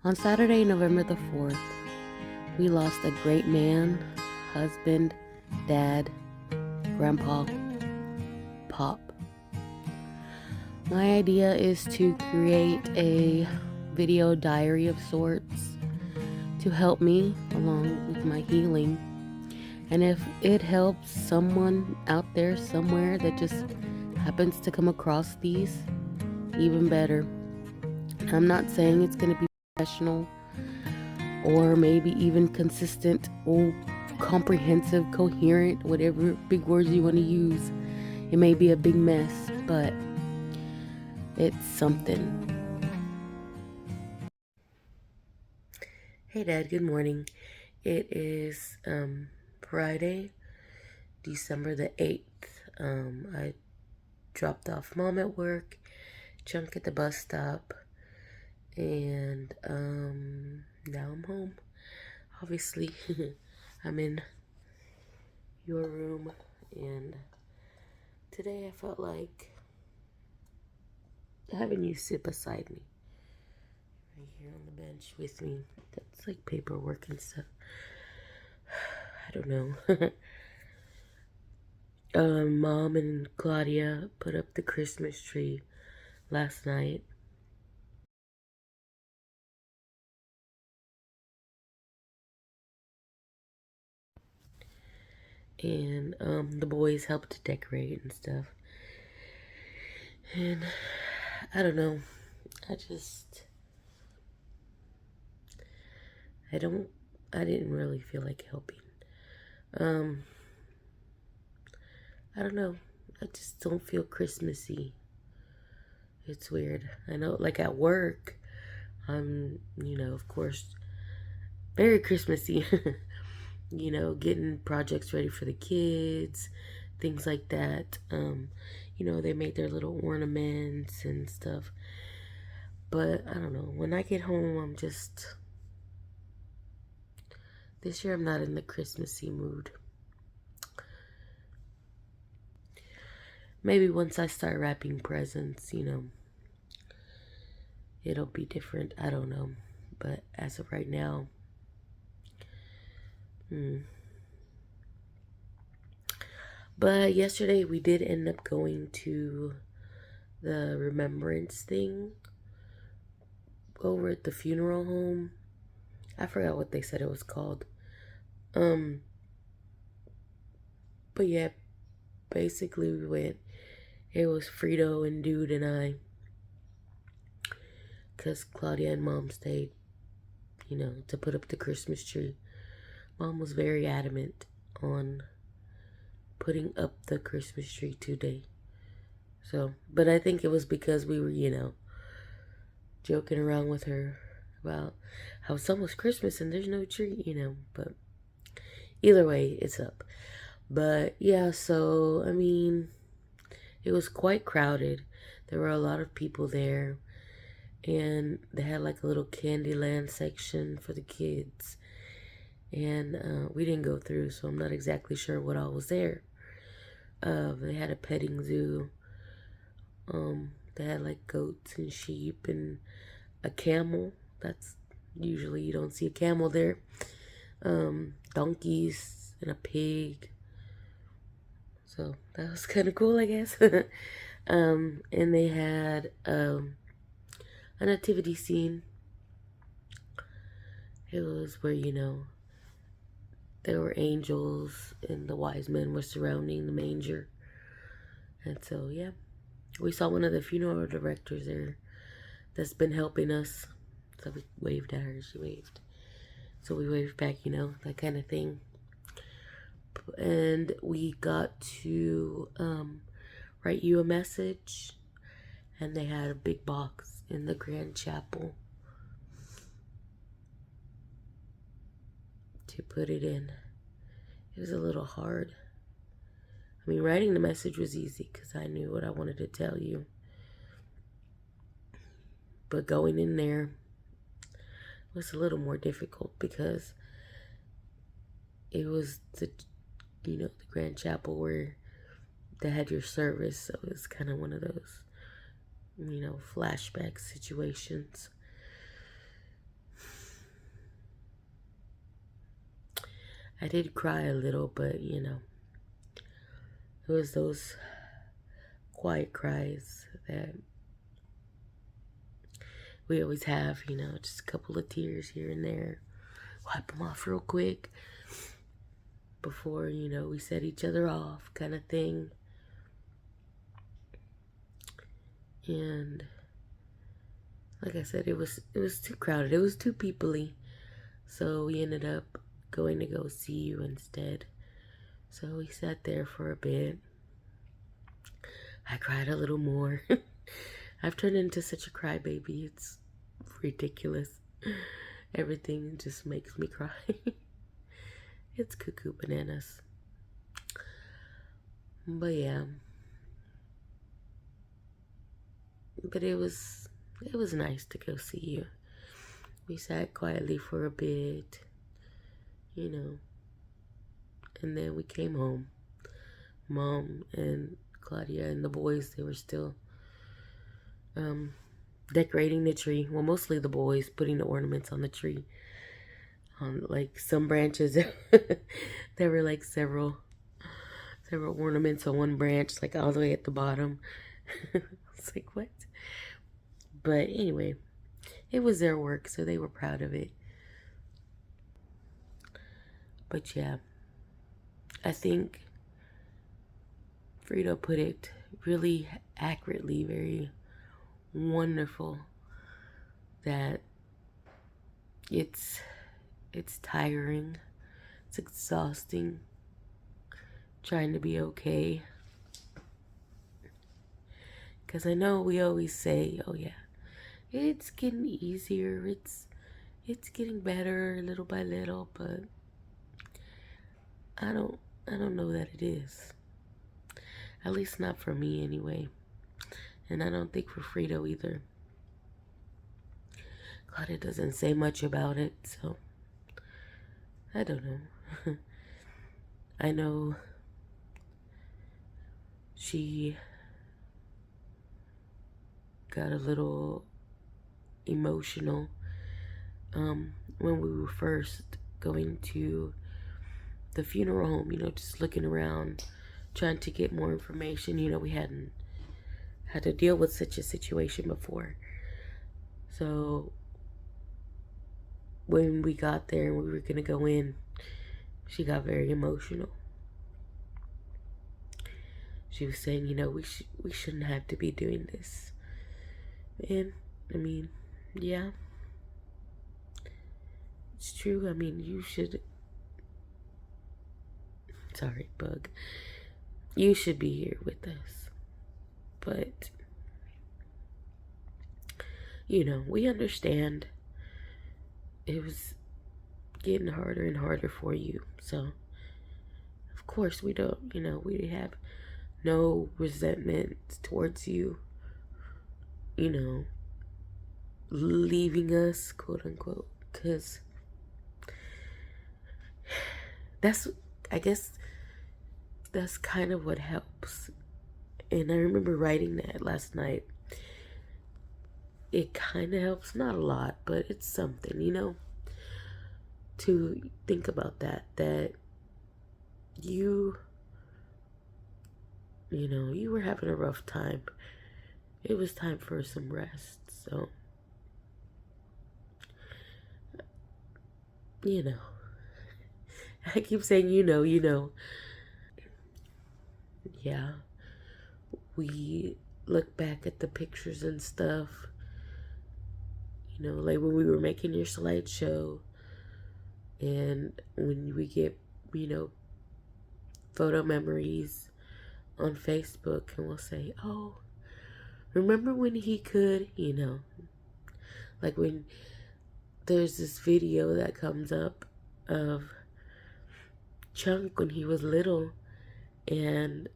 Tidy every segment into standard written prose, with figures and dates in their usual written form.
On Saturday, November the 4th, we lost a great man, husband, dad, grandpa, pop. My idea is to create a video diary of sorts to help me along with my healing. And if it helps someone out there somewhere that just happens to come across these, even better. I'm not saying it's going to be professional or maybe even consistent or comprehensive, coherent, whatever big words you want to use. It may be a big mess, but it's something. Hey Dad, good morning. It is Friday, December the 8th. I dropped off Mom at work, Chunk at the bus stop, and now I'm home. Obviously, I'm in your room, and today I felt like having you sit beside me, right here on the bench with me. That's like paperwork and stuff. I don't know. Mom and Claudia put up the Christmas tree last night. And the boys helped to decorate and stuff. And I don't know. I didn't really feel like helping. Um, I don't know. I just don't feel Christmassy. It's weird. I know, like at work, I'm, of course, very Christmassy. Getting projects ready for the kids, things like that. They made their little ornaments and stuff. But I don't know. When I get home, this year I'm not in the Christmassy mood. Maybe once I start wrapping presents, it'll be different. I don't know. But as of right now, But yesterday we did end up going to the remembrance thing over at the funeral home. I forgot what they said it was called. But yeah, basically we went. It was Frito and Dude and I. Because Claudia and Mom stayed, to put up the Christmas tree. Mom was very adamant on putting up the Christmas tree today. So, but I think it was because we were, joking around with her about how it's almost Christmas and there's no tree, but either way, it's up. But yeah, so, it was quite crowded. There were a lot of people there, and they had like a little Candyland section for the kids. And we didn't go through, so I'm not exactly sure what all was there. They had a petting zoo. They had like goats and sheep and a camel. That's usually you don't see a camel there. Donkeys and a pig. So that was kind of cool, I guess. And they had a nativity scene. It was where, there were angels and the wise men were surrounding the manger. And so, yeah, we saw one of the funeral directors there that's been helping us. So we waved at her. She waved. So we waved back, that kind of thing. And we got to write you a message. And they had a big box in the Grand Chapel to put it in. It was a little hard. Writing the message was easy because I knew what I wanted to tell you. But going in there was a little more difficult because it was the Grand Chapel where they had your service. So it was kind of one of those, flashback situations. I did cry a little, but you know, it was those quiet cries that we always have, you know, just a couple of tears here and there. Wipe them off real quick before, you know, we set each other off, kind of thing. And like I said, it was too crowded. It was too peoply. So we ended up going to go see you instead. So we sat there for a bit. I cried a little more. I've turned into such a crybaby. It's ridiculous. Everything just makes me cry. It's cuckoo bananas. But yeah. But it was nice to go see you. We sat quietly for a bit, you know, and then we came home. Mom and Claudia and the boys, they were still decorating the tree. Well, mostly the boys, putting the ornaments on the tree. On like some branches, there were like several ornaments on one branch, like all the way at the bottom. It's like, what? But anyway, it was their work, so they were proud of it. But yeah, I think Frito put it really accurately, very wonderful, that it's tiring, it's exhausting trying to be okay. Because I know we always say, oh yeah, it's getting easier, it's getting better little by little, but I don't know that it is. At least not for me anyway. And I don't think for Frito either. Claudia doesn't say much about it, so I don't know. I know she got a little emotional when we were first going to the funeral home, you know, just looking around, trying to get more information. You know, we hadn't had to deal with such a situation before. So when we got there and we were going to go in, she got very emotional. She was saying, you know, we shouldn't have to be doing this. And, I mean, yeah. It's true. I mean, you should... Sorry, bug. You should be here with us. But, you know, we understand it was getting harder and harder for you. So, of course, we don't, you know, we have no resentment towards you, you know, leaving us, quote unquote, because I guess that's kind of what helps. And I remember writing that last night. It kind of helps, not a lot, but it's something, you know, to think about that you know, you were having a rough time. It was time for some rest, so, you know, I keep saying, you know, yeah, we look back at the pictures and stuff, you know, like when we were making your slideshow, and when we get, you know, photo memories on Facebook, and we'll say, oh, remember when he could, you know, like when there's this video that comes up of Chunk when he was little, and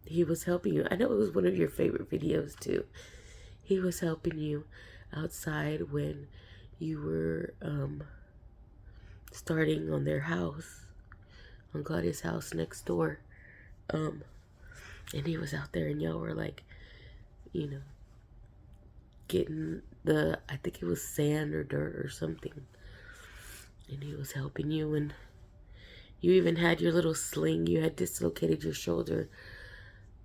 he was helping you. I know it was one of your favorite videos too. He was helping you outside when you were starting on their house, on Claudia's house next door. And he was out there and y'all were like, you know, getting I think it was sand or dirt or something. And he was helping you, and You even had your little sling. You had dislocated your shoulder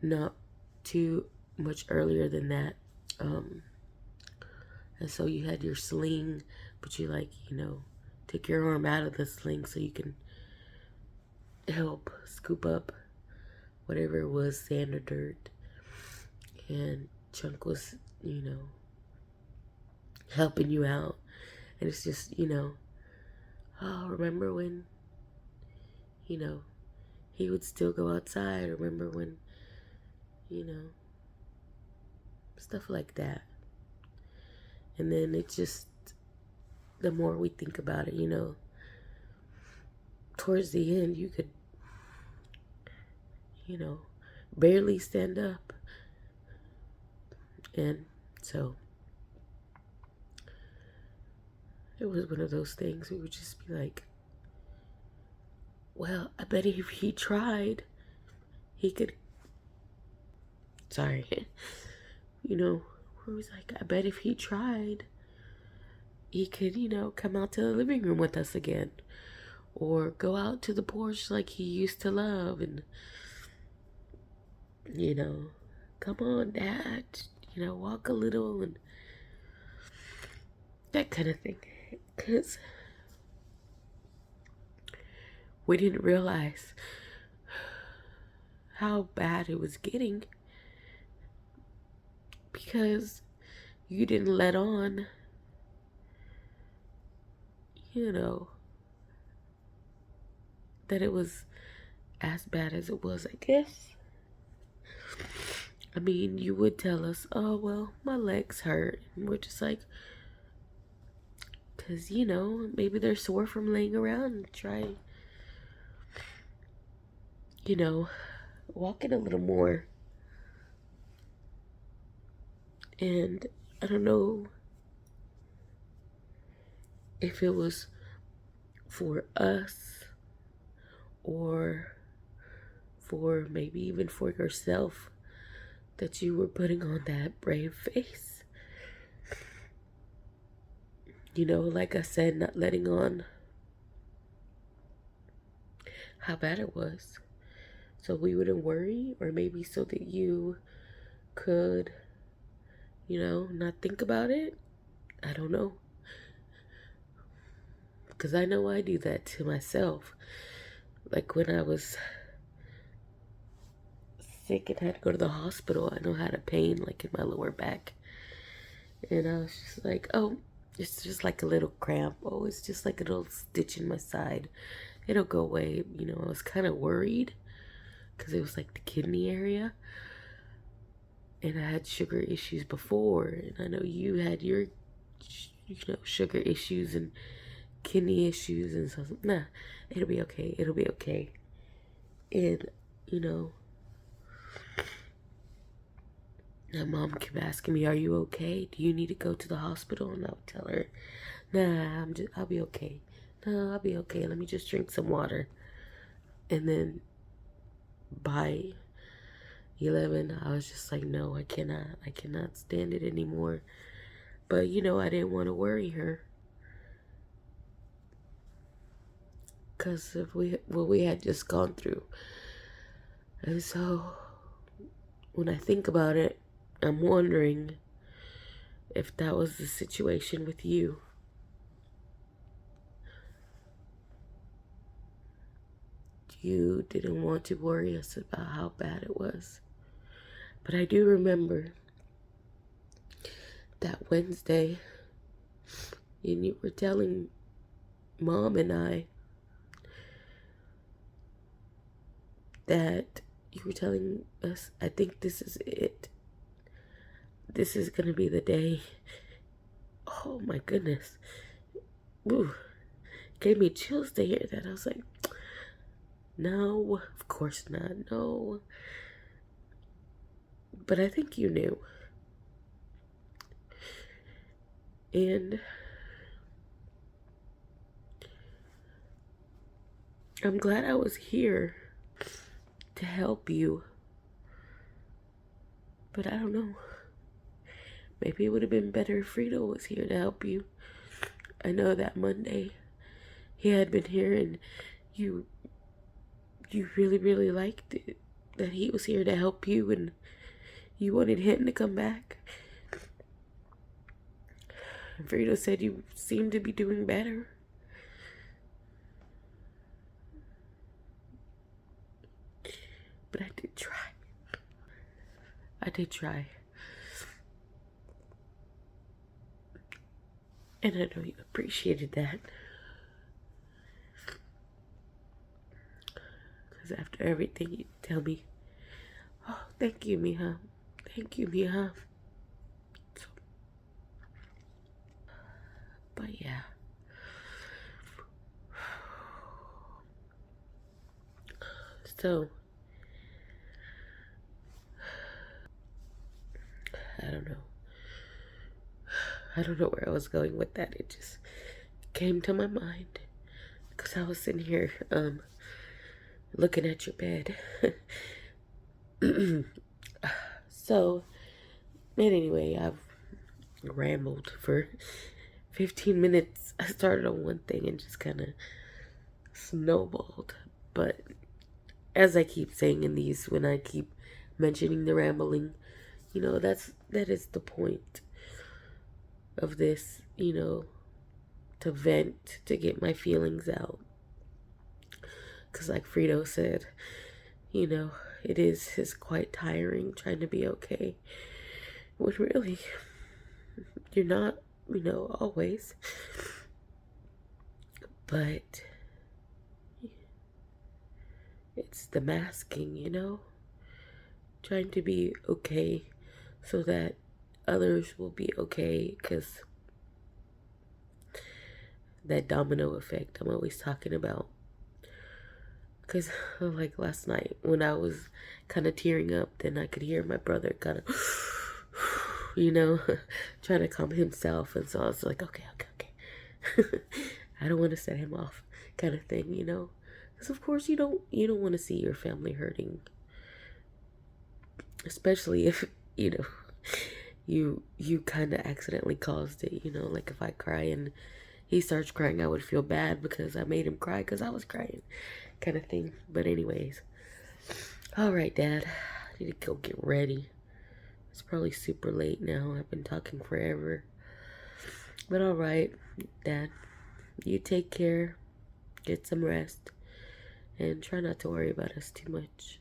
not too much earlier than that. And so you had your sling, but you took your arm out of the sling so you can help scoop up whatever it was, sand or dirt. And Chunk was, helping you out. And it's just, oh, remember when, he would still go outside. Remember when, stuff like that. And then it just, the more we think about it, towards the end, you could, barely stand up. And so it was one of those things we would just be like, well, I bet if he tried, he could, sorry, we was like, I bet if he tried, he could, come out to the living room with us again. Or go out to the porch like he used to love. And, come on, Dad, walk a little and that kind of thing. Because we didn't realize how bad it was getting because you didn't let on, that it was as bad as it was, I guess. I mean, you would tell us, oh, well, my legs hurt. And we're just like, because, maybe they're sore from laying around. And try, walking a little more. And I don't know if it was for us or for maybe even for yourself that you were putting on that brave face. Like I said, not letting on how bad it was. So we wouldn't worry, or maybe so that you could, not think about it. I don't know. Because I know I do that to myself. Like when I was sick and had to go to the hospital, I know I had a pain like in my lower back. And I was just like, oh, it's just like a little cramp. Oh, it's just like a little stitch in my side. It'll go away. I was kind of worried because it was like the kidney area. And I had sugar issues before. And I know you had your, sugar issues and kidney issues. And so, nah, it'll be okay. It'll be okay. And, my mom kept asking me, are you okay? Do you need to go to the hospital? And I would tell her, nah, I'll be okay. No, I'll be okay. Let me just drink some water. And then by 11, I was just like, no, I cannot stand it anymore. But, I didn't want to worry her. Because of what we had just gone through. And so, when I think about it, I'm wondering if that was the situation with you. You didn't want to worry us about how bad it was. But I do remember that Wednesday, and you were telling Mom and I that you were telling us, I think this is it. This is going to be the day. Oh my goodness. Ooh, gave me chills to hear that. I was like, no, of course not. No. But I think you knew. And I'm glad I was here to help you. But I don't know. Maybe it would have been better if Frito was here to help you. I know that Monday he had been here and you you really, really liked it, that he was here to help you and you wanted him to come back. And Frida said you seemed to be doing better. But I did try. I did try. And I know you appreciated that. Because after everything you tell me, oh, thank you, Mija. Thank you, Mija. But yeah. So, I don't know. I don't know where I was going with that. It just came to my mind. Because I was sitting here, looking at your bed. So, and anyway, I've rambled for 15 minutes. I started on one thing and just kind of snowballed. But as I keep saying in these, when I keep mentioning the rambling, you know, that is the point of this, you know, to vent, to get my feelings out. Because like Frito said, you know, it's quite tiring trying to be okay. When really, you're not, you know, always. But it's the masking, you know? Trying to be okay so that others will be okay, because that domino effect I'm always talking about. Because like last night when I was kind of tearing up, then I could hear my brother kind of, you know, trying to calm himself. And so I was like, okay. I don't want to set him off, kind of thing, you know? Because of course you don't want to see your family hurting. Especially if, you know, you kind of accidentally caused it, you know? Like if I cry and he starts crying, I would feel bad because I made him cry because I was crying, kind of thing. But anyways, all right, Dad, I need to go get ready. It's probably super late now. I've been talking forever. But all right, Dad, you take care, get some rest, and try not to worry about us too much.